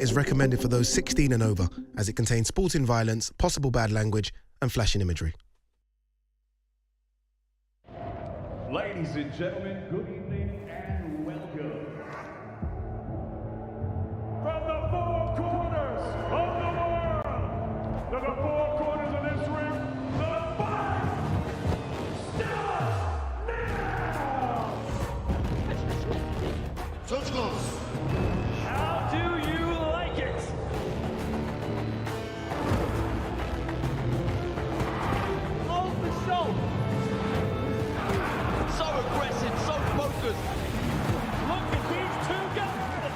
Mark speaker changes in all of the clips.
Speaker 1: is recommended for those 16 and over, as it contains sporting violence, possible bad language, and flashing imagery.
Speaker 2: Ladies and gentlemen, good evening and welcome. From the four corners of the world, to the four corners of this ring, the fight starts now!
Speaker 3: Let's go.
Speaker 2: How do you like it?
Speaker 4: Off the shoulder. So aggressive, so focused.
Speaker 2: Look at these two guys!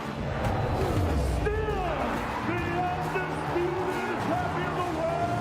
Speaker 2: Still the undisputed champion of the world!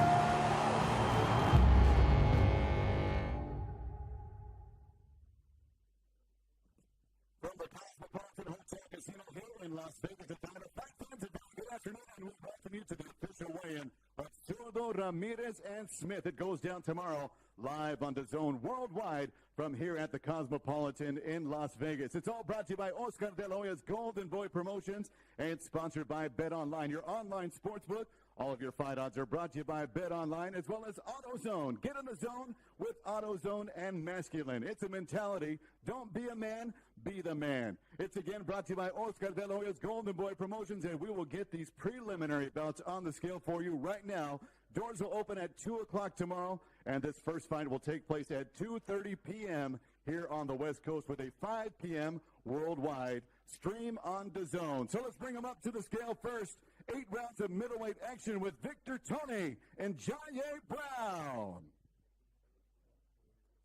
Speaker 3: From the Cosmopolitan Hotel Casino here in Las Vegas, it's time to fight time today. Good afternoon, and we welcome you to the official weigh-in of Zurdo Ramirez and Smith. It goes down tomorrow live on DAZN worldwide from here at the Cosmopolitan in Las Vegas. It's all brought to you by Oscar De La Hoya's Golden Boy Promotions and sponsored by BetOnline, your online sportsbook. All of your fight odds are brought to you by BetOnline as well as AutoZone. Get in the zone with AutoZone and Masculine. It's a mentality. Don't be a man, be the man. It's again brought to you by Oscar De La Hoya's Golden Boy Promotions, and we will get these preliminary bouts on the scale for you right now. Doors will open at 2 o'clock tomorrow, and this first fight will take place at 2:30 p.m. here on the West Coast with a 5 p.m. worldwide stream on DAZN. So let's bring them up to the scale first. 8 rounds of middleweight action with Victor Tony and Jaye Brown.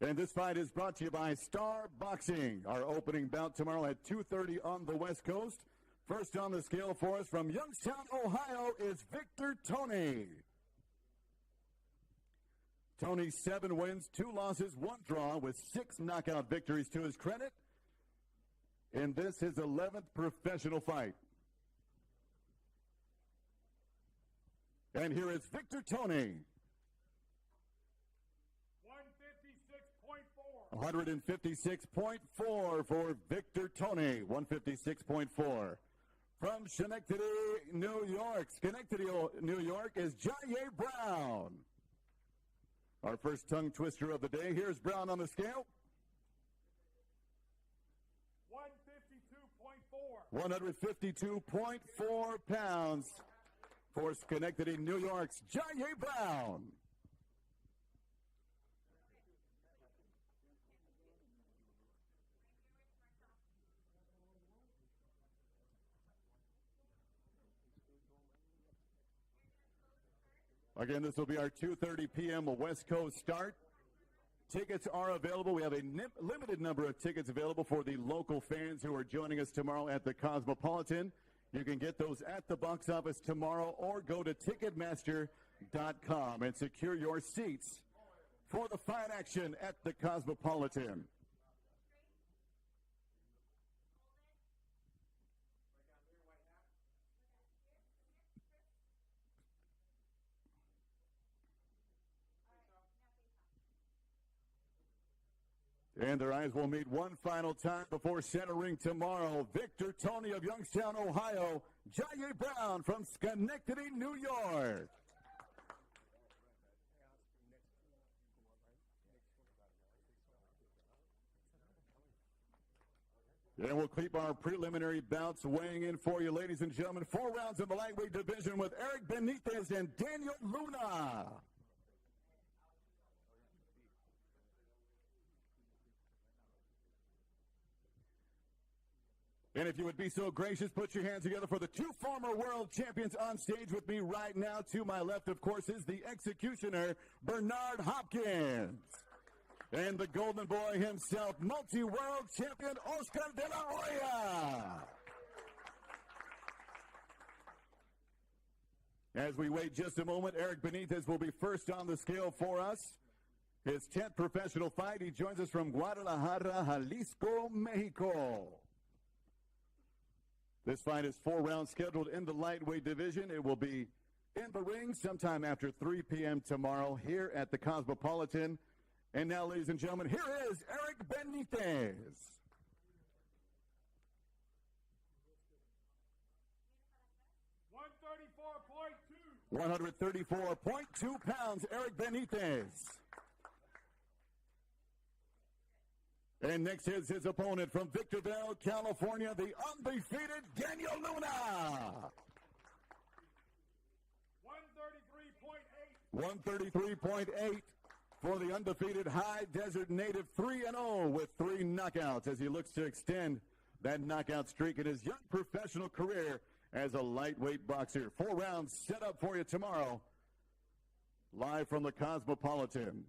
Speaker 3: And this fight is brought to you by Star Boxing. Our opening bout tomorrow at 2:30 on the West Coast. First on the scale for us from Youngstown, Ohio is Victor Tony. Tony, 7 wins, 2 losses, 1 draw with 6 knockout victories to his credit. And this his 11th professional fight. And here is Victor Tony. 156.4 for Victor Tony. 156.4. From Schenectady, New York. Schenectady, New York is Jaye Brown. Our first tongue twister of the day. Here's Brown on the scale. 152.4 pounds for Schenectady, New York's Jaye Brown. Again, this will be our 2:30 p.m. West Coast start. Tickets are available. We have a limited number of tickets available for the local fans who are joining us tomorrow at the Cosmopolitan. You can get those at the box office tomorrow or go to Ticketmaster.com and secure your seats for the fight action at the Cosmopolitan. And their eyes will meet one final time before centering tomorrow. Victor Tony of Youngstown, Ohio. Jaye Brown from Schenectady, New York. And we'll keep our preliminary bouts weighing in for you, ladies and gentlemen. 4 rounds in the lightweight division with Eric Benitez and Daniel Luna. And if you would be so gracious, put your hands together for the 2 former world champions on stage with me right now. To my left, of course, is the executioner, Bernard Hopkins. And the golden boy himself, multi-world champion, Oscar De La Hoya. As we wait just a moment, Eric Benitez will be first on the scale for us. His 10th professional fight. He joins us from Guadalajara, Jalisco, Mexico. This fight is 4 rounds scheduled in the lightweight division. It will be in the ring sometime after 3 p.m. tomorrow here at the Cosmopolitan. And now, ladies and gentlemen, here is Eric Benitez. 134.2 pounds, Eric Benitez. And next is his opponent from Victorville, California, the undefeated Daniel Luna. 133.8 for the undefeated High Desert native, 3-0 with 3 knockouts as he looks to extend that knockout streak in his young professional career as a lightweight boxer. 4 rounds set up for you tomorrow, live from the Cosmopolitan.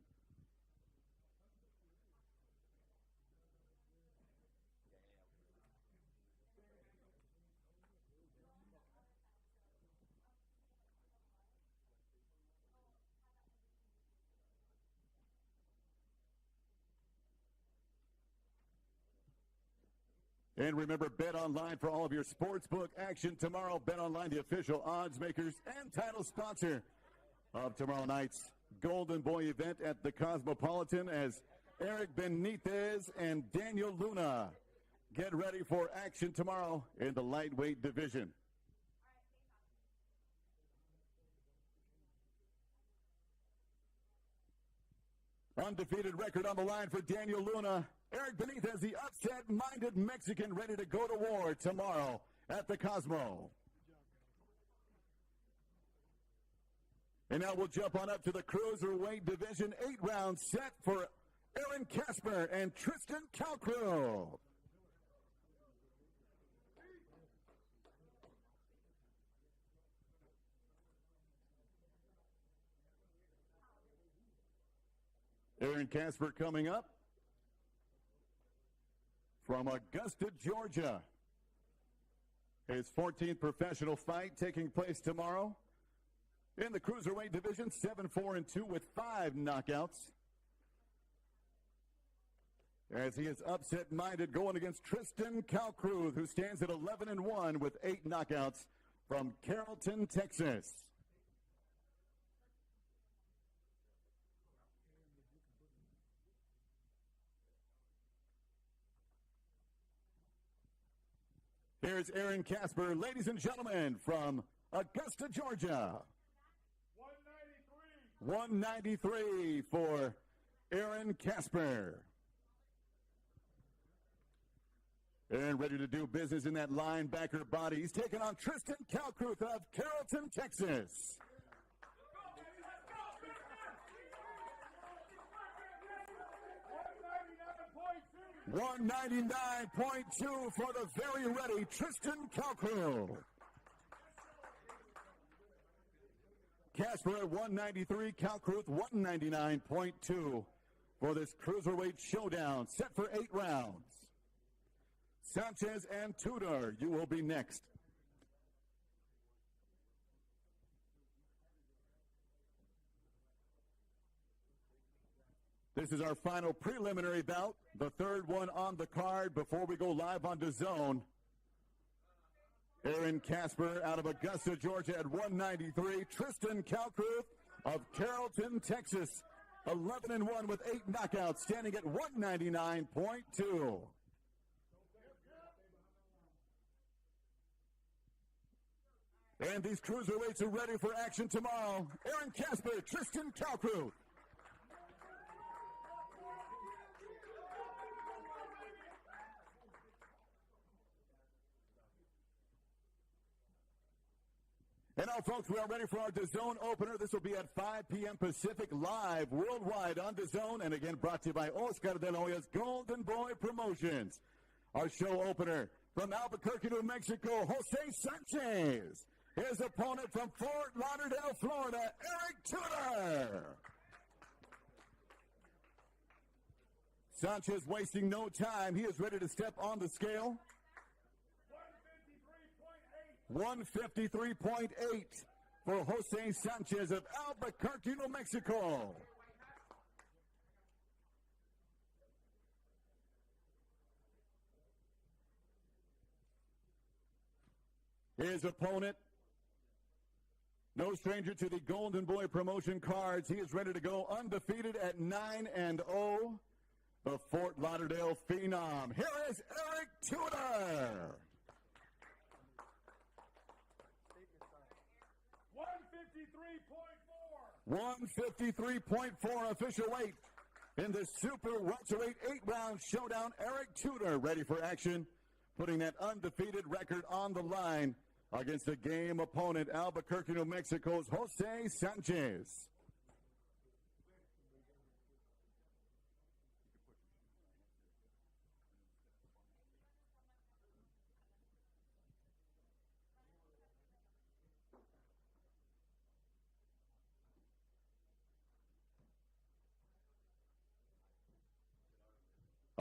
Speaker 3: And remember, bet online for all of your sportsbook action tomorrow. Bet online, the official odds makers and title sponsor of tomorrow night's Golden Boy event at the Cosmopolitan, as Eric Benitez and Daniel Luna get ready for action tomorrow in the lightweight division. Undefeated record on the line for Daniel Luna. Eric Benitez, the upset-minded Mexican, ready to go to war tomorrow at the Cosmo. And now we'll jump on up to the cruiserweight division. 8 rounds set for Aaron Casper and Tristan Calcrew. Aaron Casper coming up from Augusta, Georgia. His 14th professional fight taking place tomorrow in the cruiserweight division, 7-4-2 with 5 knockouts. As he is upset-minded going against Tristan Calcrew, who stands at 11-1 with 8 knockouts from Carrollton, Texas. Here's Aaron Casper, ladies and gentlemen, from Augusta, Georgia. 193 for Aaron Casper. And ready to do business in that linebacker body. He's taking on Tristan Calcrew of Carrollton, Texas. 199.2 for the very ready Tristan Calcrew. Casper at 193, Calcrew 199.2 for this cruiserweight showdown, set for 8 rounds. Sanchez and Tudor, you will be next. This is our final preliminary bout, the third one on the card before we go live on DAZN. Aaron Casper out of Augusta, Georgia at 193. Tristan Calcrew of Carrollton, Texas, 11-1 with 8 knockouts, standing at 199.2. And these cruiserweights are ready for action tomorrow. Aaron Casper, Tristan Calcrew. And now, folks, we are ready for our DAZN opener. This will be at 5 p.m. Pacific, live worldwide on DAZN, and again brought to you by Oscar de la Hoya's Golden Boy Promotions. Our show opener from Albuquerque, New Mexico, Jose Sanchez. His opponent from Fort Lauderdale, Florida, Eric Tudor. Sanchez wasting no time. He is ready to step on the scale. 153.8 for Jose Sanchez of Albuquerque, New Mexico. His opponent, no stranger to the Golden Boy Promotion cards. He is ready to go undefeated at 9-0. The Fort Lauderdale Phenom. Here is Eric Tudor.
Speaker 2: 153.8
Speaker 3: 153.4 official weight. In the super welterweight 8-round showdown, Eric Tudor ready for action, putting that undefeated record on the line against a game opponent, Albuquerque, New Mexico's Jose Sanchez.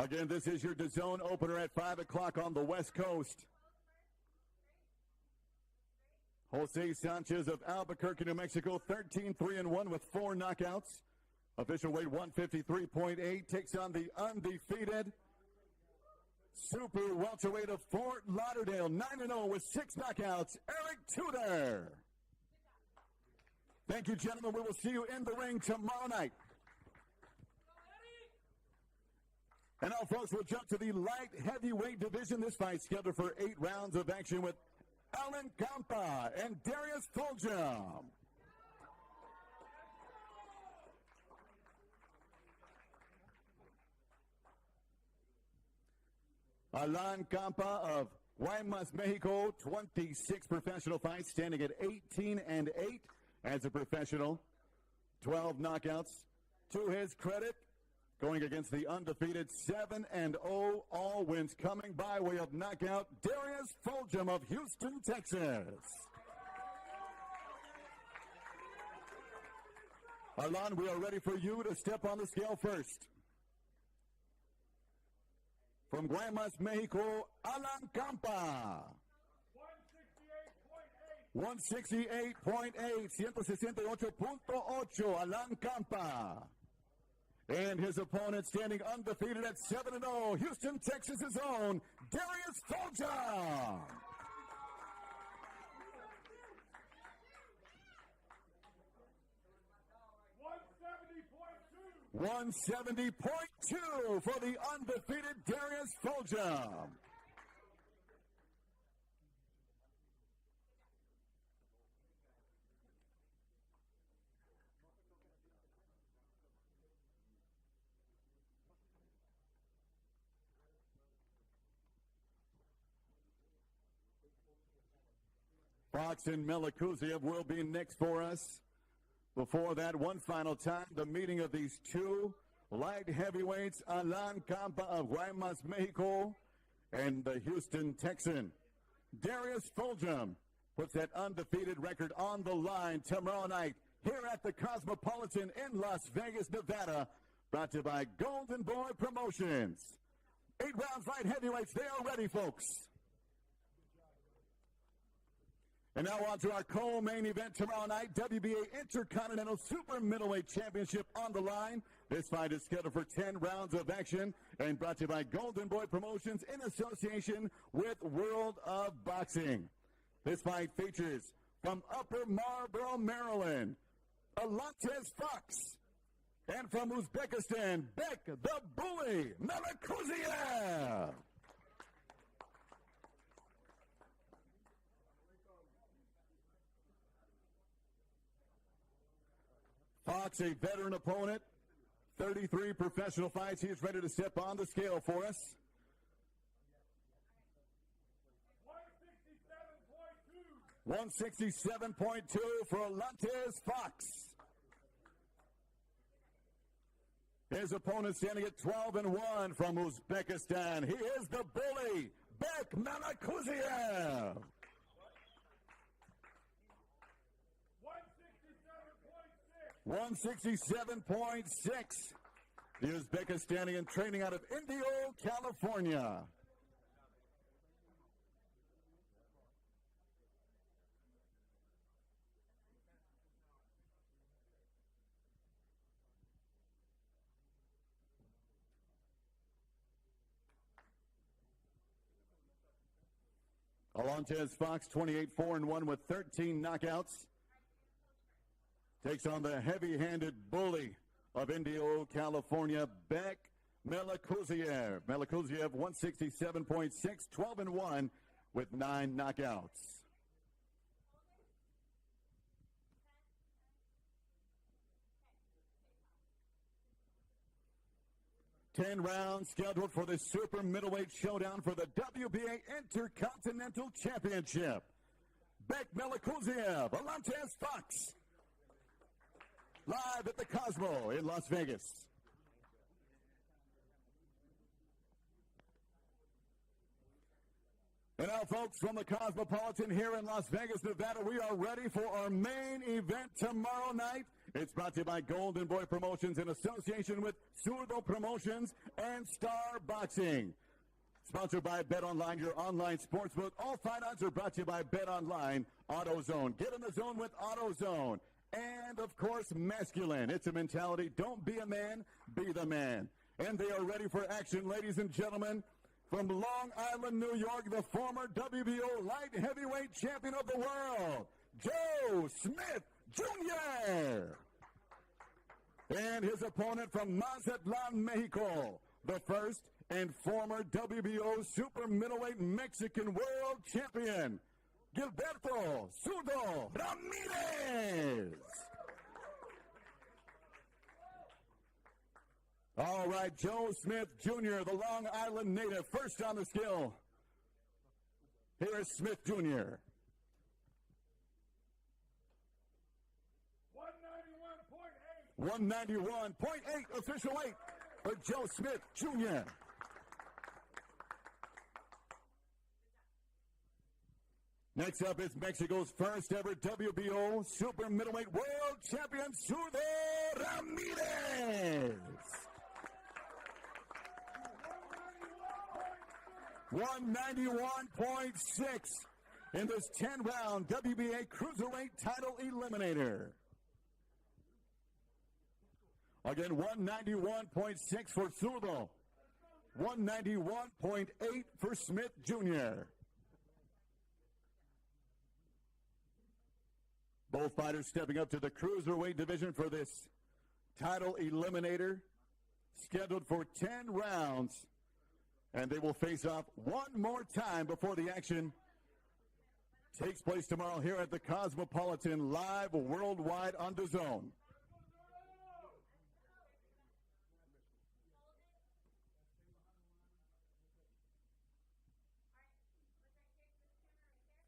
Speaker 3: Again, this is your DAZN opener at 5 o'clock on the West Coast. Jose Sanchez of Albuquerque, New Mexico, 13-3-1 with 4 knockouts. Official weight 153.8, takes on the undefeated super welterweight of Fort Lauderdale, 9-0 with 6 knockouts, Eric Tudor. Thank you, gentlemen. We will see you in the ring tomorrow night. And now, folks, we'll jump to the light heavyweight division. This fight scheduled for 8 rounds of action with Alan Campa and Darius Fulgham. Alan Campa of Guaymas, Mexico, 26 professional fights, standing at 18-8 as a professional, 12 knockouts. To his credit, going against the undefeated 7-0, all wins coming by way of knockout, Darius Fulgham of Houston, Texas. Alan, we are ready for you to step on the scale first. From Guaymas, Mexico, Alan Campa. 168.8, 168.8, Alan Campa. And his opponent standing undefeated at 7-0, Houston, Texas' own, Darius Fulgham. 170.2 for the undefeated Darius Fulgham. Fox and Melikuziev will be next for us. Before that, one final time, the meeting of these two light heavyweights, Alan Campa of Guaymas, Mexico, and the Houston Texan. Darius Fulgham puts that undefeated record on the line tomorrow night here at the Cosmopolitan in Las Vegas, Nevada, brought to you by Golden Boy Promotions. 8 rounds light heavyweights, they are ready, folks. And now on to our co-main event tomorrow night, WBA Intercontinental Super Middleweight Championship on the line. This fight is scheduled for 10 rounds of action and brought to you by Golden Boy Promotions in association with World of Boxing. This fight features from Upper Marlboro, Maryland, Alantez Fox. And from Uzbekistan, Bek the Bully Melikuziev. Fox, a veteran opponent, 33 professional fights. He is ready to step on the scale for us. 167.2 for Alantez Fox. His opponent standing at 12-1 from Uzbekistan. He is the bully, Bek Melikuziev. 167.6. The Uzbekistani training out of Indio, California. Alantez Fox, 28-4-1 with 13 knockouts. Takes on the heavy-handed bully of Indio, California, Bek Melikuziev. Melikuziev, 167.6, 12-1 with 9 knockouts. 10 rounds scheduled for the super middleweight showdown for the WBA Intercontinental Championship. Bek Melikuziev, Alantez Fox. Live at the Cosmo in Las Vegas. And now, folks, from the Cosmopolitan here in Las Vegas, Nevada, we are ready for our main event tomorrow night. It's brought to you by Golden Boy Promotions in association with Zurdo Promotions and Star Boxing. Sponsored by BetOnline, your online sportsbook. All fight odds are brought to you by BetOnline, AutoZone. Get in the zone with AutoZone. And, of course, Masculine. It's a mentality. Don't be a man, be the man. And they are ready for action, ladies and gentlemen. From Long Island, New York, the former WBO light heavyweight champion of the world, Joe Smith Jr. And his opponent from Mazatlan, Mexico, the first and former WBO super middleweight Mexican world champion, Gilberto Zurdo Ramirez. All right, Joe Smith Jr., the Long Island native, first on the scale. Here's Smith Jr. 191.8 official weight for Joe Smith Jr. Next up is Mexico's first ever WBO super middleweight world champion, Zurdo Ramirez. 191.6 in this 10-round WBA Cruiserweight title eliminator. Again, 191.6 for Zurdo. 191.8 for Smith Jr. Both fighters stepping up to the Cruiserweight division for this title eliminator. Scheduled for 10 rounds. And they will face off one more time before the action takes place tomorrow here at the Cosmopolitan, live worldwide on DAZN.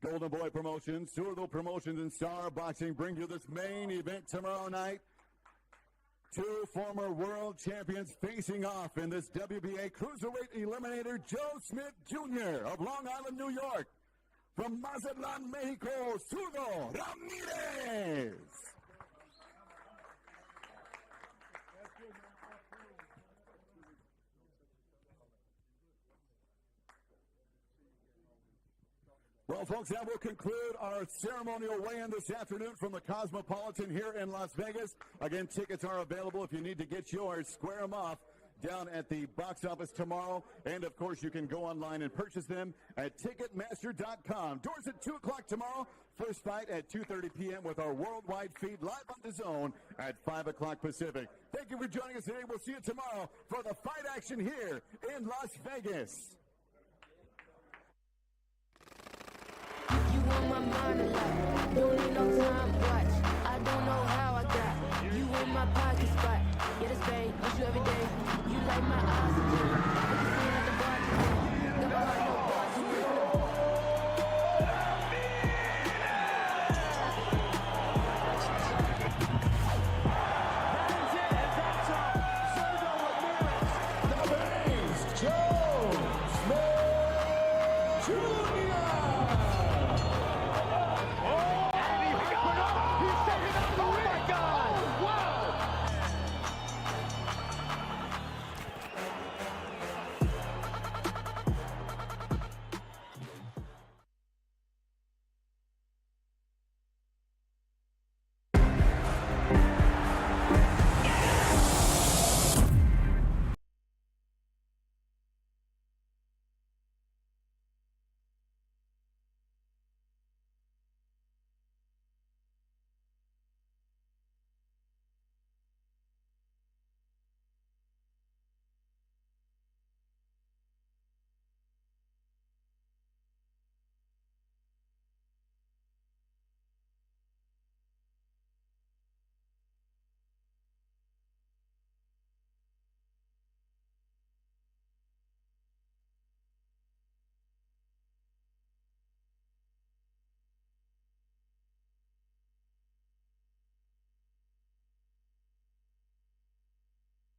Speaker 3: Golden Boy Promotions, Zurdo Promotions, and Star Boxing bring you this main event tomorrow night. Two former world champions facing off in this WBA Cruiserweight Eliminator, Joe Smith Jr. of Long Island, New York. From Mazatlan, Mexico, Zurdo Ramirez. Well, folks, that will conclude our ceremonial weigh-in this afternoon from the Cosmopolitan here in Las Vegas. Again, tickets are available if you need to get yours. Square them off down at the box office tomorrow. And, of course, you can go online and purchase them at Ticketmaster.com. Doors at 2 o'clock tomorrow. First fight at 2:30 p.m. with our worldwide feed live on DAZN at 5 o'clock Pacific. Thank you for joining us today. We'll see you tomorrow for the fight action here in Las Vegas.
Speaker 5: You on my mind a lot. Don't need no